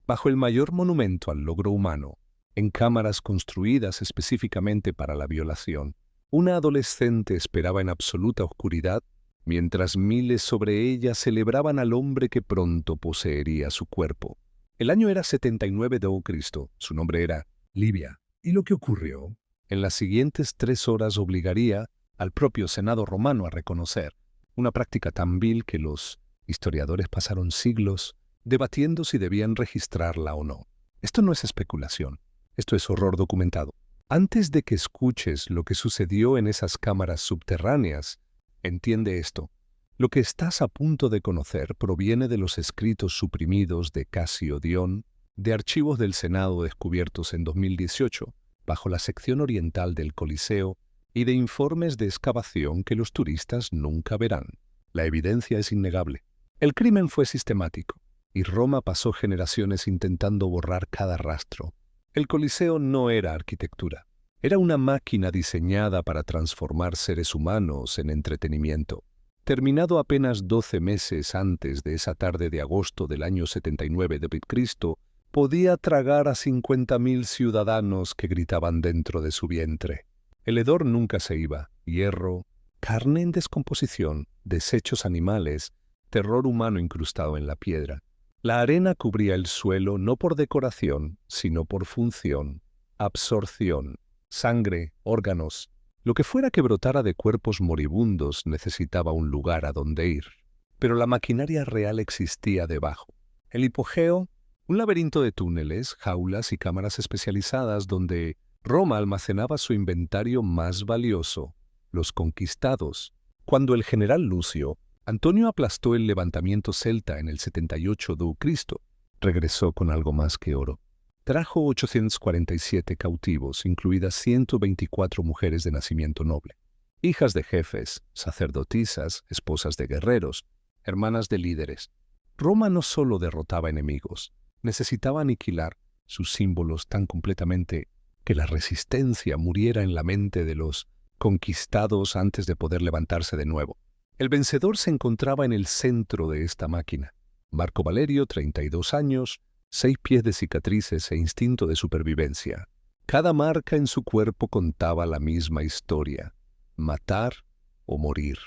bajo el mayor monumento al logro humano, en cámaras construidas específicamente para la violación, una adolescente esperaba en absoluta oscuridad, mientras miles sobre ella celebraban al hombre que pronto poseería su cuerpo. El año era 79 d.C., su nombre era Livia, y lo que ocurrió en las siguientes 3 horas obligaría al propio Senado romano a reconocer una práctica tan vil que los historiadores pasaron siglos debatiendo si debían registrarla o no. Esto no es especulación, esto es horror documentado. Antes de que escuches lo que sucedió en esas cámaras subterráneas, entiende esto. Lo que estás a punto de conocer proviene de los escritos suprimidos de Casio Dion, de archivos del Senado descubiertos en 2018, bajo la sección oriental del Coliseo, y de informes de excavación que los turistas nunca verán. La evidencia es innegable. El crimen fue sistemático, y Roma pasó generaciones intentando borrar cada rastro. El Coliseo no era arquitectura. Era una máquina diseñada para transformar seres humanos en entretenimiento. Terminado apenas 12 meses antes de esa tarde de agosto del año 79 d.C., podía tragar a 50.000 ciudadanos que gritaban dentro de su vientre. El hedor nunca se iba. Hierro, carne en descomposición, desechos animales, terror humano incrustado en la piedra. La arena cubría el suelo no por decoración, sino por función, absorción, sangre, órganos. Lo que fuera que brotara de cuerpos moribundos necesitaba un lugar a donde ir. Pero la maquinaria real existía debajo. El hipogeo, un laberinto de túneles, jaulas y cámaras especializadas donde Roma almacenaba su inventario más valioso, los conquistados. Cuando el general Lucio Antonio aplastó el levantamiento celta en el 78 d.C., regresó con algo más que oro. Trajo 847 cautivos, incluidas 124 mujeres de nacimiento noble, hijas de jefes, sacerdotisas, esposas de guerreros, hermanas de líderes. Roma no solo derrotaba enemigos, necesitaba aniquilar sus símbolos tan completamente que la resistencia muriera en la mente de los conquistados antes de poder levantarse de nuevo. El vencedor se encontraba en el centro de esta máquina. Marco Valerio, 32 años, 6 pies de cicatrices e instinto de supervivencia. Cada marca en su cuerpo contaba la misma historia: matar o morir.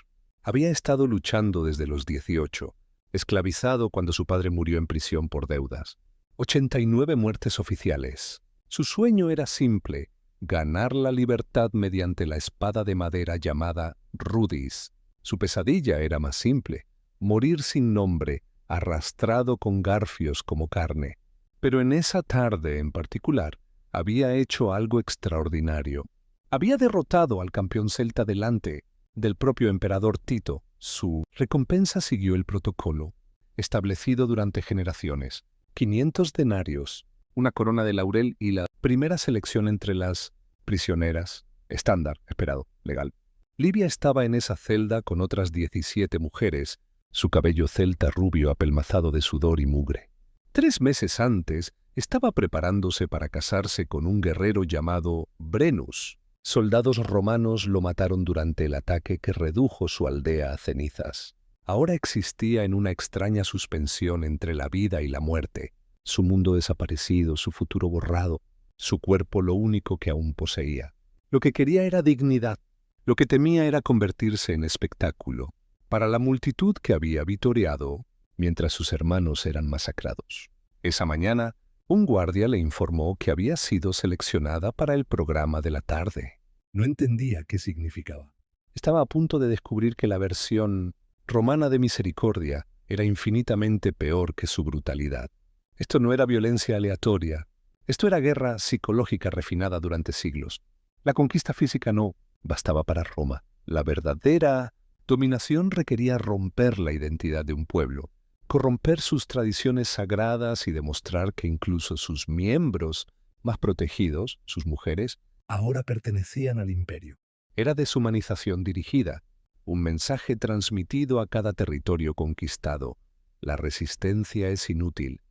Había estado luchando desde los 18, esclavizado cuando su padre murió en prisión por deudas. 89 muertes oficiales. Su sueño era simple: ganar la libertad mediante la espada de madera llamada rudis. Su pesadilla era más simple: morir sin nombre, arrastrado con garfios como carne. Pero en esa tarde en particular, había hecho algo extraordinario. Había derrotado al campeón celta delante del propio emperador Tito. Su recompensa siguió el protocolo, establecido durante generaciones: 500 denarios, una corona de laurel y la primera selección entre las prisioneras, estándar, esperado, legal. Livia estaba en esa celda con otras 17 mujeres, su cabello celta rubio apelmazado de sudor y mugre. 3 meses antes, estaba preparándose para casarse con un guerrero llamado Brennus. Soldados romanos lo mataron durante el ataque que redujo su aldea a cenizas. Ahora existía en una extraña suspensión entre la vida y la muerte, su mundo desaparecido, su futuro borrado, su cuerpo lo único que aún poseía. Lo que quería era dignidad. Lo que temía era convertirse en espectáculo para la multitud que había vitoreado mientras sus hermanos eran masacrados. Esa mañana, un guardia le informó que había sido seleccionada para el programa de la tarde. No entendía qué significaba. Estaba a punto de descubrir que la versión romana de misericordia era infinitamente peor que su brutalidad. Esto no era violencia aleatoria. Esto era guerra psicológica refinada durante siglos. La conquista física no bastaba para Roma. La verdadera dominación requería romper la identidad de un pueblo, corromper sus tradiciones sagradas y demostrar que incluso sus miembros más protegidos, sus mujeres, ahora pertenecían al imperio. Era deshumanización dirigida, un mensaje transmitido a cada territorio conquistado. La resistencia es inútil.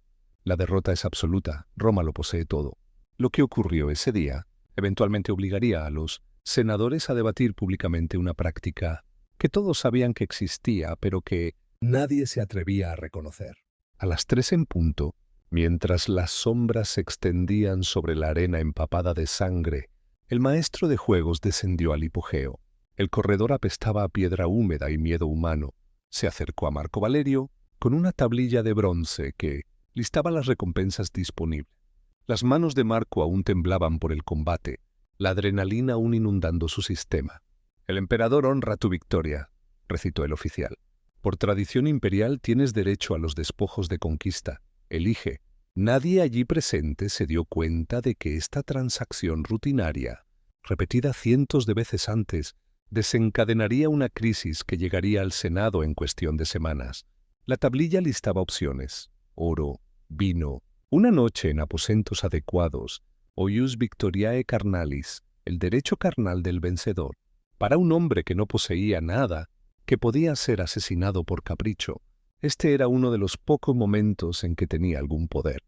La derrota es absoluta. Roma lo posee todo. Lo que ocurrió ese día eventualmente obligaría a los senadores a debatir públicamente una práctica que todos sabían que existía, pero que nadie se atrevía a reconocer. A las 3 en punto, Mientras las sombras se extendían sobre la arena empapada de sangre, el maestro de juegos descendió al hipogeo. El corredor apestaba a piedra húmeda y miedo humano. Se acercó a Marco Valerio con una tablilla de bronce que listaba las recompensas disponibles. Las manos de Marco aún temblaban por el combate, la adrenalina aún inundando su sistema. «El emperador honra tu victoria», recitó el oficial. «Por tradición imperial tienes derecho a los despojos de conquista. Elige». Nadie allí presente se dio cuenta de que esta transacción rutinaria, repetida cientos de veces antes, desencadenaría una crisis que llegaría al Senado en cuestión de semanas. La tablilla listaba opciones: oro, vino, una noche en aposentos adecuados, o ius victoriae carnalis, el derecho carnal del vencedor. Para un hombre que no poseía nada, que podía ser asesinado por capricho, este era uno de los pocos momentos en que tenía algún poder.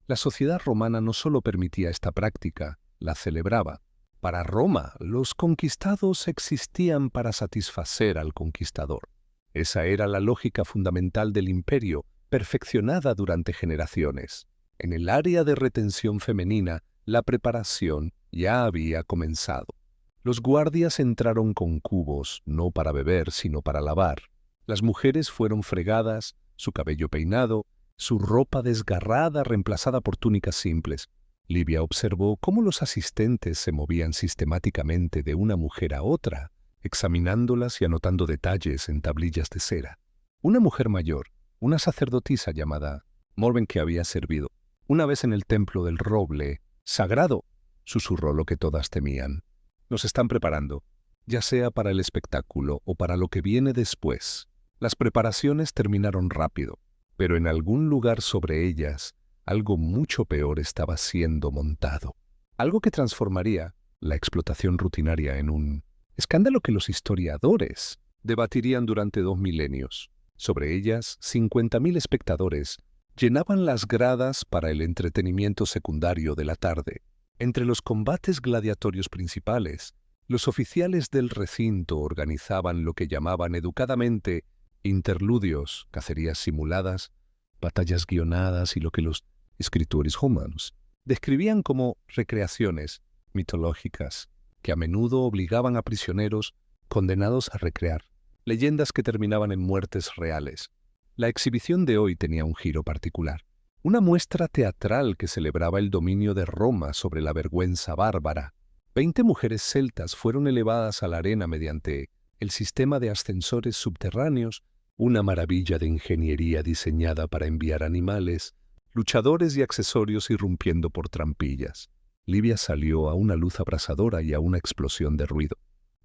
La sociedad romana no solo permitía esta práctica, la celebraba. Para Roma, los conquistados existían para satisfacer al conquistador. Esa era la lógica fundamental del imperio, perfeccionada durante generaciones. En el área de retención femenina, la preparación ya había comenzado. Los guardias entraron con cubos, no para beber, sino para lavar. Las mujeres fueron fregadas, su cabello peinado, su ropa desgarrada reemplazada por túnicas simples. Livia observó cómo los asistentes se movían sistemáticamente de una mujer a otra, examinándolas y anotando detalles en tablillas de cera. Una mujer mayor, una sacerdotisa llamada Morven, que había servido una vez en el templo del roble sagrado, susurró lo que todas temían. Nos están preparando, ya sea para el espectáculo o para lo que viene después. Las preparaciones terminaron rápido, pero en algún lugar sobre ellas, algo mucho peor estaba siendo montado. Algo que transformaría la explotación rutinaria en un escándalo que los historiadores debatirían durante 2 milenios. Sobre ellas, 50.000 espectadores llenaban las gradas para el entretenimiento secundario de la tarde. Entre los combates gladiatorios principales, los oficiales del recinto organizaban lo que llamaban educadamente interludios, cacerías simuladas, batallas guionadas y lo que los escritores romanos describían como recreaciones mitológicas que a menudo obligaban a prisioneros condenados a recrear leyendas que terminaban en muertes reales. La exhibición de hoy tenía un giro particular, una muestra teatral que celebraba el dominio de Roma sobre la vergüenza bárbara. 20 mujeres celtas fueron elevadas a la arena mediante el sistema de ascensores subterráneos, una maravilla de ingeniería diseñada para enviar animales, luchadores y accesorios irrumpiendo por trampillas. Livia salió a una luz abrasadora y a una explosión de ruido.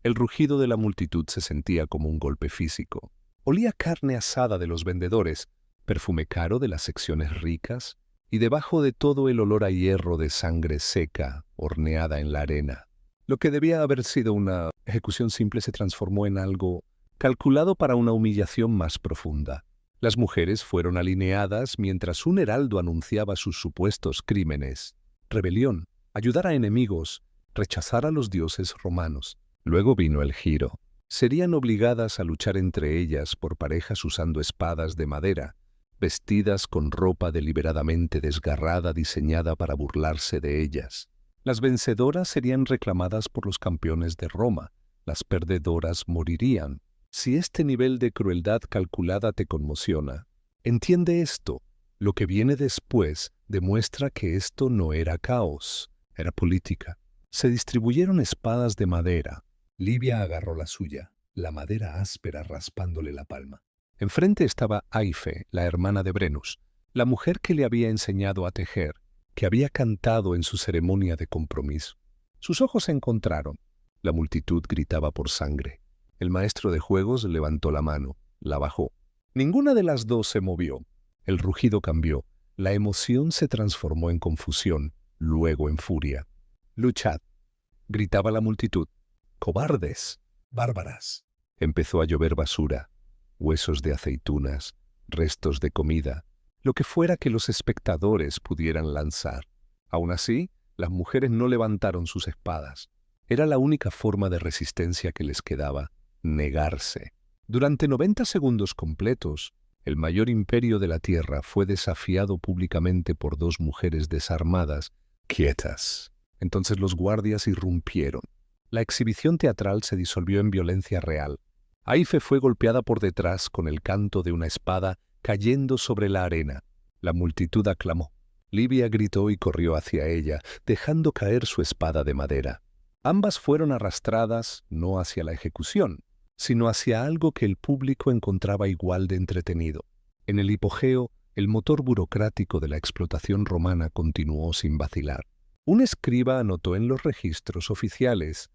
El rugido de la multitud se sentía como un golpe físico. Olía carne asada de los vendedores, perfume caro de las secciones ricas, y debajo de todo el olor a hierro de sangre seca, horneada en la arena. Lo que debía haber sido una ejecución simple se transformó en algo calculado para una humillación más profunda. Las mujeres fueron alineadas mientras un heraldo anunciaba sus supuestos crímenes: rebelión, ayudar a enemigos, rechazar a los dioses romanos. Luego vino el giro. Serían obligadas a luchar entre ellas por parejas usando espadas de madera, vestidas con ropa deliberadamente desgarrada diseñada para burlarse de ellas. Las vencedoras serían reclamadas por los campeones de Roma, las perdedoras morirían. Si este nivel de crueldad calculada te conmociona, entiende esto. Lo que viene después demuestra que esto no era caos, era política. Se distribuyeron espadas de madera. Livia agarró la suya, la madera áspera raspándole la palma. Enfrente estaba Aife, la hermana de Brennus, la mujer que le había enseñado a tejer, que había cantado en su ceremonia de compromiso. Sus ojos se encontraron. La multitud gritaba por sangre. El maestro de juegos levantó la mano, la bajó. Ninguna de las dos se movió. El rugido cambió. La emoción se transformó en confusión, luego en furia. «Luchad», gritaba la multitud. «¡Cobardes! ¡Bárbaras!». Empezó a llover basura, huesos de aceitunas, restos de comida, lo que fuera que los espectadores pudieran lanzar. Aún así, las mujeres no levantaron sus espadas. Era la única forma de resistencia que les quedaba: negarse. Durante 90 segundos completos, El mayor imperio de la tierra fue desafiado públicamente por dos mujeres desarmadas, quietas. Entonces los guardias irrumpieron. La exhibición teatral se disolvió en violencia real. Aife fue golpeada por detrás con el canto de una espada cayendo sobre la arena. La multitud aclamó. Livia gritó y corrió hacia ella, dejando caer su espada de madera. Ambas fueron arrastradas no hacia la ejecución, sino hacia algo que el público encontraba igual de entretenido. En el hipogeo, el motor burocrático de la explotación romana continuó sin vacilar. Un escriba anotó en los registros oficiales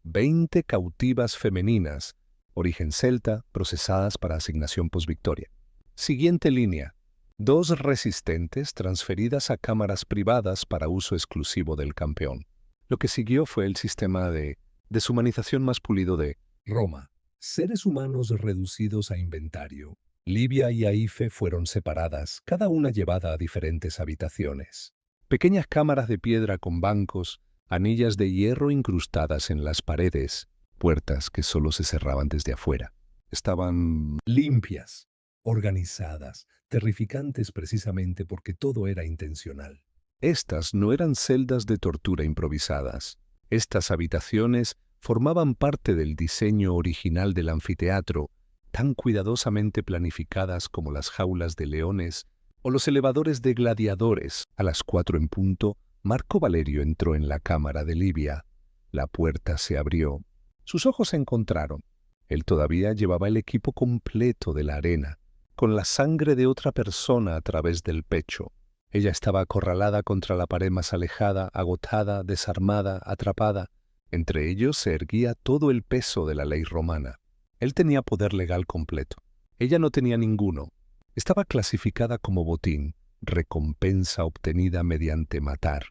20 cautivas femeninas, origen celta, procesadas para asignación posvictoria. Siguiente línea. 2 resistentes transferidas a cámaras privadas para uso exclusivo del campeón. Lo que siguió fue el sistema de deshumanización más pulido de Roma. Seres humanos reducidos a inventario. Livia y Aife fueron separadas, cada una llevada a diferentes habitaciones. Pequeñas cámaras de piedra con bancos, anillas de hierro incrustadas en las paredes, puertas que solo se cerraban desde afuera. Estaban limpias, organizadas, terrificantes precisamente porque todo era intencional. Estas no eran celdas de tortura improvisadas. Estas habitaciones formaban parte del diseño original del anfiteatro, tan cuidadosamente planificadas como las jaulas de leones o los elevadores de gladiadores. A las 4 en punto, Marco Valerio entró en la cámara de Livia. La puerta se abrió. Sus ojos se encontraron. Él todavía llevaba el equipo completo de la arena, con la sangre de otra persona a través del pecho. Ella estaba acorralada contra la pared más alejada, agotada, desarmada, atrapada. Entre ellos se erguía todo el peso de la ley romana. Él tenía poder legal completo. Ella no tenía ninguno. Estaba clasificada como botín, recompensa obtenida mediante matar.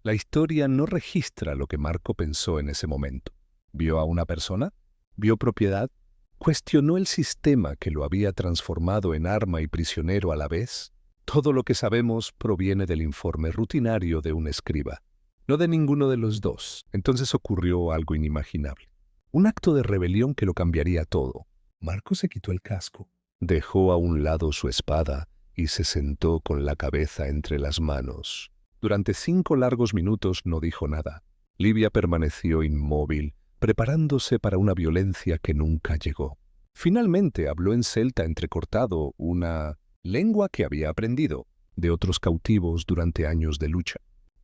La historia no registra lo que Marco pensó en ese momento. ¿Vio a una persona? ¿Vio propiedad? ¿Cuestionó el sistema que lo había transformado en arma y prisionero a la vez? Todo lo que sabemos proviene del informe rutinario de un escriba, no de ninguno de los dos. Entonces ocurrió algo inimaginable. Un acto de rebelión que lo cambiaría todo. Marco se quitó el casco, dejó a un lado su espada y se sentó con la cabeza entre las manos. Durante 5 largos minutos no dijo nada. Livia permaneció inmóvil, preparándose para una violencia que nunca llegó. Finalmente habló en celta entrecortado, una lengua que había aprendido de otros cautivos durante años de lucha.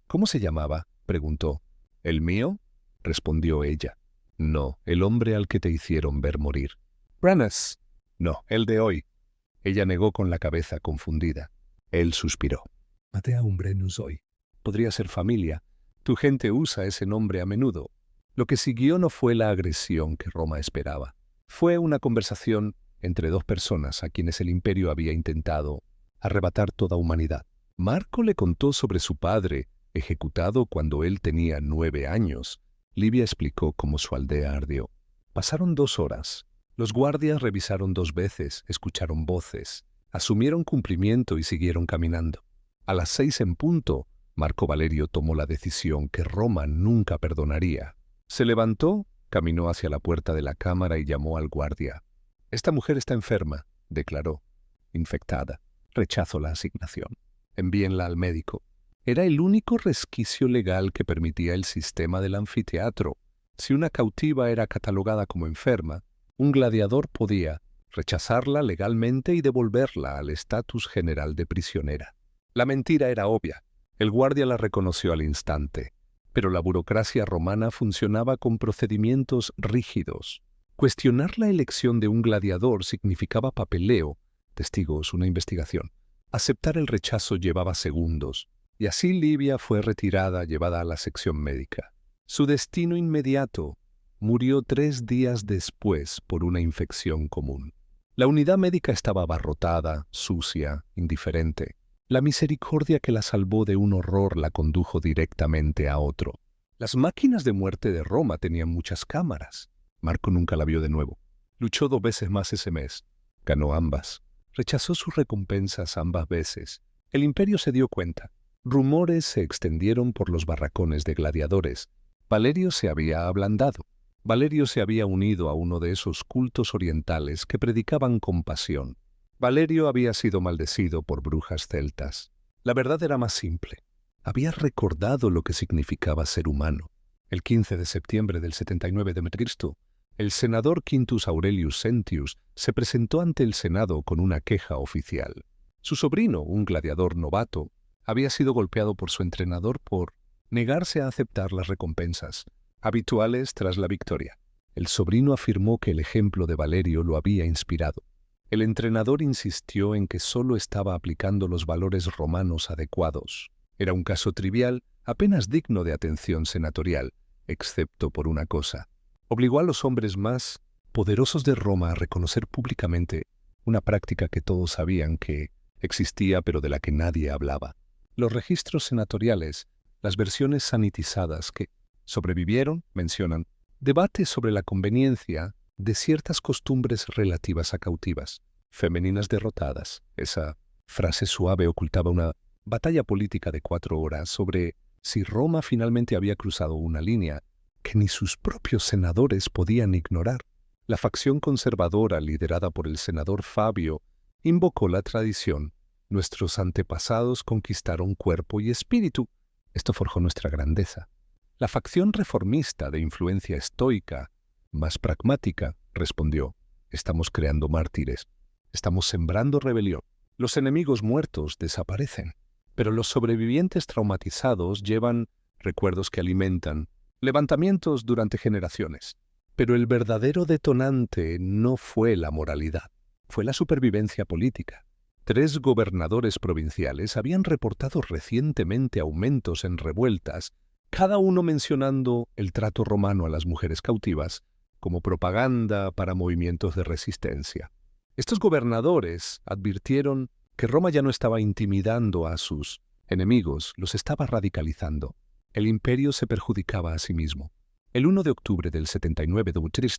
¿Cómo se llamaba?, preguntó. ¿El mío?, respondió ella. No, el hombre al que te hicieron ver morir. Brennus. No, el de hoy. Ella negó con la cabeza confundida. Él suspiró. Maté a un Brennus hoy. Podría ser familia. Tu gente usa ese nombre a menudo. Lo que siguió no fue la agresión que Roma esperaba. Fue una conversación entre 2 personas a quienes el imperio había intentado arrebatar toda humanidad. Marco le contó sobre su padre, ejecutado cuando él tenía 9 años. Livia explicó cómo su aldea ardió. Pasaron 2 horas. Los guardias revisaron 2 veces, escucharon voces, asumieron cumplimiento y siguieron caminando. A las 6 en punto, Marco Valerio tomó la decisión que Roma nunca perdonaría. Se levantó, caminó hacia la puerta de la cámara y llamó al guardia. «Esta mujer está enferma», declaró. «Infectada. Rechazo la asignación. Envíenla al médico». Era el único resquicio legal que permitía el sistema del anfiteatro. Si una cautiva era catalogada como enferma, un gladiador podía rechazarla legalmente y devolverla al estatus general de prisionera. La mentira era obvia. El guardia la reconoció al instante. Pero la burocracia romana funcionaba con procedimientos rígidos. Cuestionar la elección de un gladiador significaba papeleo, testigos, una investigación. Aceptar el rechazo llevaba segundos, y así Livia fue retirada, llevada a la sección médica. Su destino inmediato: murió 3 días después por una infección común. La unidad médica estaba abarrotada, sucia, indiferente. La misericordia que la salvó de un horror la condujo directamente a otro. Las máquinas de muerte de Roma tenían muchas cámaras. Marco nunca la vio de nuevo. Luchó 2 veces más ese mes. Ganó ambas. Rechazó sus recompensas ambas veces. El imperio se dio cuenta. Rumores se extendieron por los barracones de gladiadores. Valerio se había ablandado. Valerio se había unido a uno de esos cultos orientales que predicaban compasión. Valerio había sido maldecido por brujas celtas. La verdad era más simple. Había recordado lo que significaba ser humano. El 15 de septiembre del 79 d.C., el senador Quintus Aurelius Sentius se presentó ante el Senado con una queja oficial. Su sobrino, un gladiador novato, había sido golpeado por su entrenador por negarse a aceptar las recompensas habituales tras la victoria. El sobrino afirmó que el ejemplo de Valerio lo había inspirado. El entrenador insistió en que solo estaba aplicando los valores romanos adecuados. Era un caso trivial, apenas digno de atención senatorial, excepto por una cosa. Obligó a los hombres más poderosos de Roma a reconocer públicamente una práctica que todos sabían que existía pero de la que nadie hablaba. Los registros senatoriales, las versiones sanitizadas que sobrevivieron, mencionan debates sobre la conveniencia de ciertas costumbres relativas a cautivas, femeninas derrotadas. Esa frase suave ocultaba una batalla política de 4 horas sobre si Roma finalmente había cruzado una línea que ni sus propios senadores podían ignorar. La facción conservadora, liderada por el senador Fabio, invocó la tradición. Nuestros antepasados conquistaron cuerpo y espíritu. Esto forjó nuestra grandeza. La facción reformista de influencia estoica, más pragmática, respondió: estamos creando mártires, estamos sembrando rebelión. Los enemigos muertos desaparecen, pero los sobrevivientes traumatizados llevan recuerdos que alimentan levantamientos durante generaciones. Pero el verdadero detonante no fue la moralidad, fue la supervivencia política. 3 gobernadores provinciales habían reportado recientemente aumentos en revueltas, cada uno mencionando el trato romano a las mujeres cautivas como propaganda para movimientos de resistencia. Estos gobernadores advirtieron que Roma ya no estaba intimidando a sus enemigos, los estaba radicalizando. El imperio se perjudicaba a sí mismo. El 1 de octubre del 79 d.C.,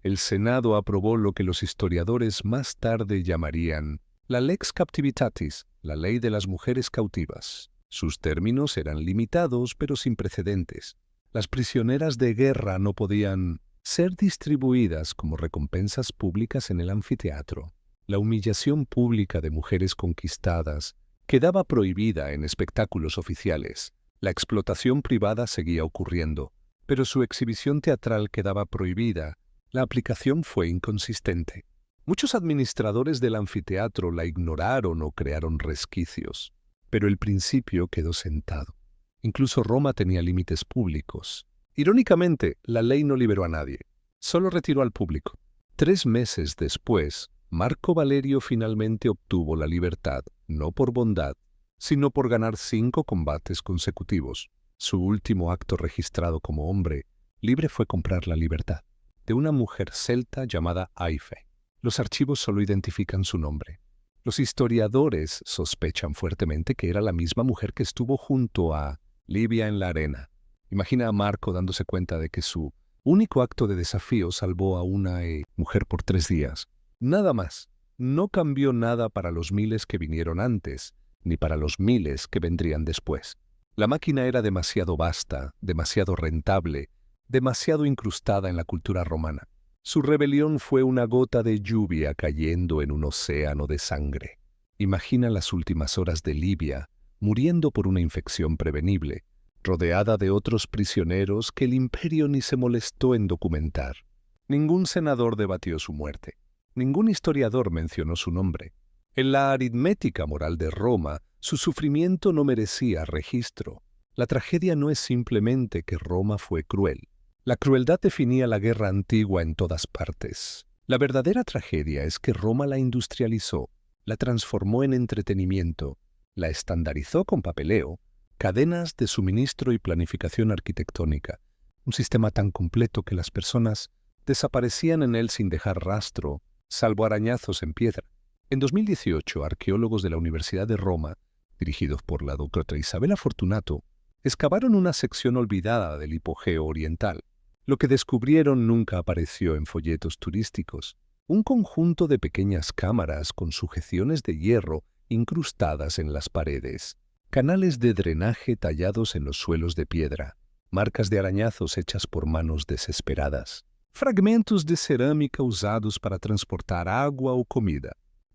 el Senado aprobó lo que los historiadores más tarde llamarían la Lex Captivitatis, la ley de las mujeres cautivas. Sus términos eran limitados pero sin precedentes. Las prisioneras de guerra no podían ser distribuidas como recompensas públicas en el anfiteatro. La humillación pública de mujeres conquistadas quedaba prohibida en espectáculos oficiales. La explotación privada seguía ocurriendo, pero su exhibición teatral quedaba prohibida. La aplicación fue inconsistente. Muchos administradores del anfiteatro la ignoraron o crearon resquicios, pero el principio quedó sentado. Incluso Roma tenía límites públicos. Irónicamente, la ley no liberó a nadie, solo retiró al público. 3 meses después, Marco Valerio finalmente obtuvo la libertad, no por bondad, sino por ganar 5 combates consecutivos. Su último acto registrado como hombre libre fue comprar la libertad de una mujer celta llamada Aife. Los archivos solo identifican su nombre. Los historiadores sospechan fuertemente que era la misma mujer que estuvo junto a Livia en la arena. Imagina a Marco dándose cuenta de que su único acto de desafío salvó a una mujer por 3 días. Nada más. No cambió nada para los miles que vinieron antes, ni para los miles que vendrían después. La máquina era demasiado vasta, demasiado rentable, demasiado incrustada en la cultura romana. Su rebelión fue una gota de lluvia cayendo en un océano de sangre. Imagina las últimas horas de Livia, muriendo por una infección prevenible, rodeada de otros prisioneros que el imperio ni se molestó en documentar. Ningún senador debatió su muerte. Ningún historiador mencionó su nombre. En la aritmética moral de Roma, su sufrimiento no merecía registro. La tragedia no es simplemente que Roma fue cruel. La crueldad definía la guerra antigua en todas partes. La verdadera tragedia es que Roma la industrializó, la transformó en entretenimiento, la estandarizó con papeleo, cadenas de suministro y planificación arquitectónica, un sistema tan completo que las personas desaparecían en él sin dejar rastro, salvo arañazos en piedra. En 2018, arqueólogos de la Universidad de Roma, dirigidos por la doctora Isabella Fortunato, excavaron una sección olvidada del hipogeo oriental. Lo que descubrieron nunca apareció en folletos turísticos. Un conjunto de pequeñas cámaras con sujeciones de hierro incrustadas en las paredes, canales de drenaje tallados en los suelos de piedra, marcas de arañazos hechas por manos desesperadas, fragmentos de cerámica usados para transportar agua o comida,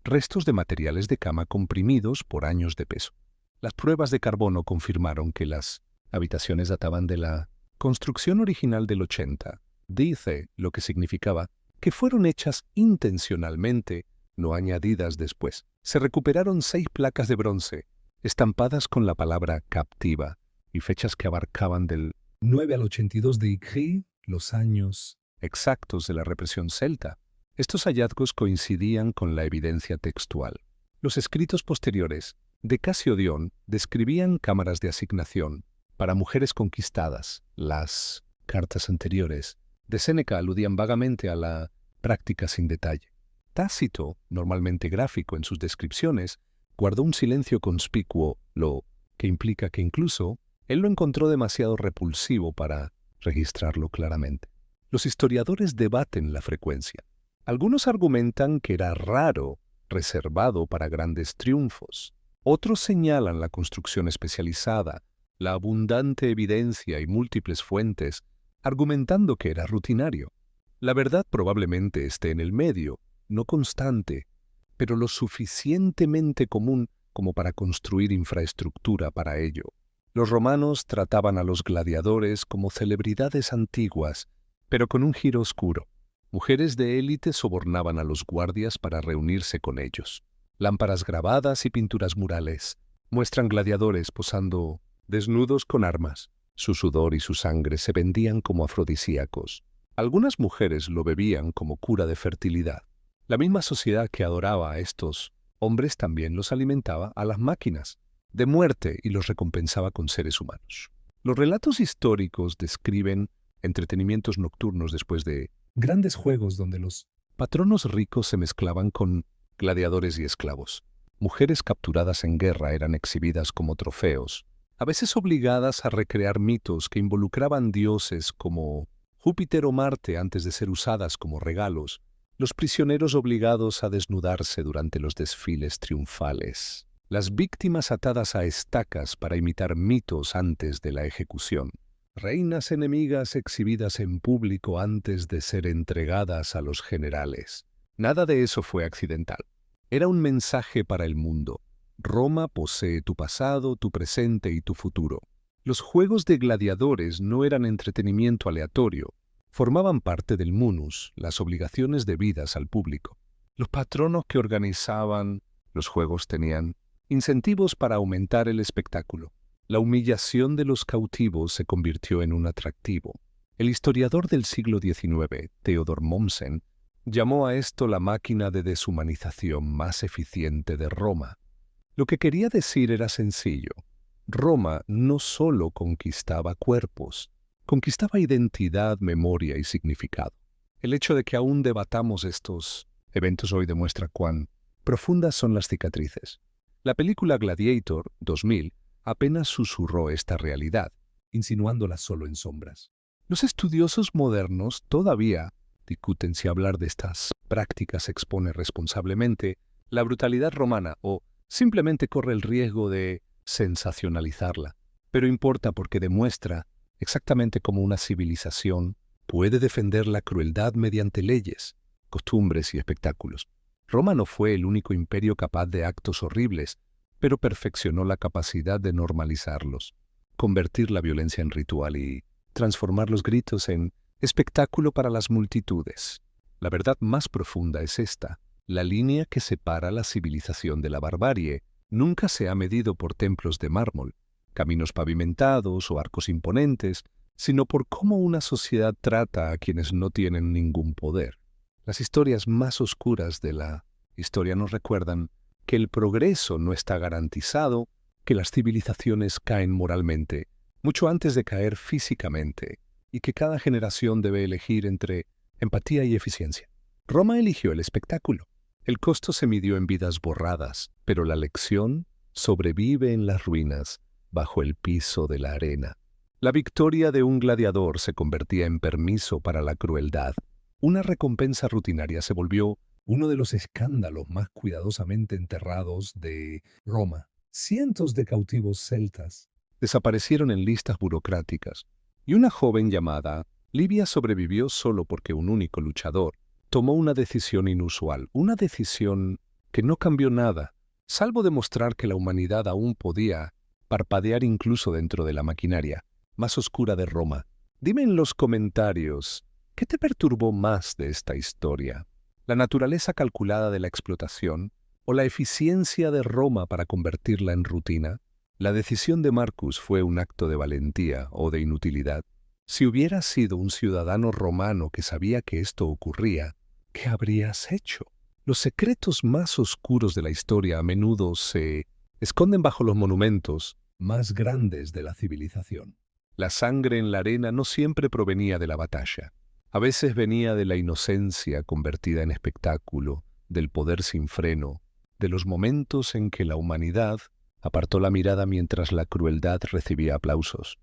restos de materiales de cama comprimidos por años de peso. Las pruebas de carbono confirmaron que las habitaciones databan de la construcción original del 80. Dice lo que significaba que fueron hechas intencionalmente, no añadidas después. Se recuperaron 6 placas de bronce, estampadas con la palabra captiva, y fechas que abarcaban del 9 al 82 de Icri, los años exactos de la represión celta. Estos hallazgos coincidían con la evidencia textual. Los escritos posteriores de Casiodión describían cámaras de asignación para mujeres conquistadas. Las cartas anteriores de Séneca aludían vagamente a la práctica sin detalle. Tácito, normalmente gráfico en sus descripciones, guardó un silencio conspicuo, lo que implica que incluso él lo encontró demasiado repulsivo para registrarlo claramente. Los historiadores debaten la frecuencia. Algunos argumentan que era raro, reservado para grandes triunfos. Otros señalan la construcción especializada, la abundante evidencia y múltiples fuentes, argumentando que era rutinario. La verdad probablemente esté en el medio, no constante, pero lo suficientemente común como para construir infraestructura para ello. Los romanos trataban a los gladiadores como celebridades antiguas, pero con un giro oscuro. Mujeres de élite sobornaban a los guardias para reunirse con ellos. Lámparas grabadas y pinturas murales muestran gladiadores posando desnudos con armas. Su sudor y su sangre se vendían como afrodisíacos. Algunas mujeres lo bebían como cura de fertilidad. La misma sociedad que adoraba a estos hombres también los alimentaba a las máquinas de muerte y los recompensaba con seres humanos. Los relatos históricos describen entretenimientos nocturnos después de grandes juegos donde los patronos ricos se mezclaban con gladiadores y esclavos. Mujeres capturadas en guerra eran exhibidas como trofeos, a veces obligadas a recrear mitos que involucraban dioses como Júpiter o Marte antes de ser usadas como regalos, los prisioneros obligados a desnudarse durante los desfiles triunfales, las víctimas atadas a estacas para imitar mitos antes de la ejecución, reinas enemigas exhibidas en público antes de ser entregadas a los generales. Nada de eso fue accidental. Era un mensaje para el mundo. Roma posee tu pasado, tu presente y tu futuro. Los juegos de gladiadores no eran entretenimiento aleatorio. Formaban parte del munus, las obligaciones debidas al público. Los patronos que organizaban los juegos tenían incentivos para aumentar el espectáculo. La humillación de los cautivos se convirtió en un atractivo. El historiador del siglo XIX, Theodor Mommsen, llamó a esto la máquina de deshumanización más eficiente de Roma. Lo que quería decir era sencillo. Roma no solo conquistaba cuerpos, conquistaba identidad, memoria y significado. El hecho de que aún debatamos estos eventos hoy demuestra cuán profundas son las cicatrices. La película Gladiator 2000 apenas susurró esta realidad, insinuándola solo en sombras. Los estudiosos modernos todavía discuten si hablar de estas prácticas expone responsablemente la brutalidad romana o simplemente corre el riesgo de sensacionalizarla. Pero importa porque demuestra exactamente cómo una civilización puede defender la crueldad mediante leyes, costumbres y espectáculos. Roma no fue el único imperio capaz de actos horribles, pero perfeccionó la capacidad de normalizarlos, convertir la violencia en ritual y transformar los gritos en espectáculo para las multitudes. La verdad más profunda es esta: la línea que separa la civilización de la barbarie nunca se ha medido por templos de mármol, caminos pavimentados o arcos imponentes, sino por cómo una sociedad trata a quienes no tienen ningún poder. Las historias más oscuras de la historia nos recuerdan que el progreso no está garantizado, que las civilizaciones caen moralmente, mucho antes de caer físicamente, y que cada generación debe elegir entre empatía y eficiencia. Roma eligió el espectáculo. El costo se midió en vidas borradas, pero la lección sobrevive en las ruinas, bajo el piso de la arena. La victoria de un gladiador se convertía en permiso para la crueldad. Una recompensa rutinaria se volvió uno de los escándalos más cuidadosamente enterrados de Roma. Cientos de cautivos celtas desaparecieron en listas burocráticas, y una joven llamada Livia sobrevivió solo porque un único luchador tomó una decisión inusual, una decisión que no cambió nada, salvo demostrar que la humanidad aún podía parpadear incluso dentro de la maquinaria más oscura de Roma. Dime en los comentarios, ¿qué te perturbó más de esta historia? ¿La naturaleza calculada de la explotación o la eficiencia de Roma para convertirla en rutina? ¿La decisión de Marcus fue un acto de valentía o de inutilidad? Si hubieras sido un ciudadano romano que sabía que esto ocurría, ¿qué habrías hecho? Los secretos más oscuros de la historia a menudo se esconden bajo los monumentos más grandes de la civilización. La sangre en la arena no siempre provenía de la batalla. A veces venía de la inocencia convertida en espectáculo, del poder sin freno, de los momentos en que la humanidad apartó la mirada mientras la crueldad recibía aplausos.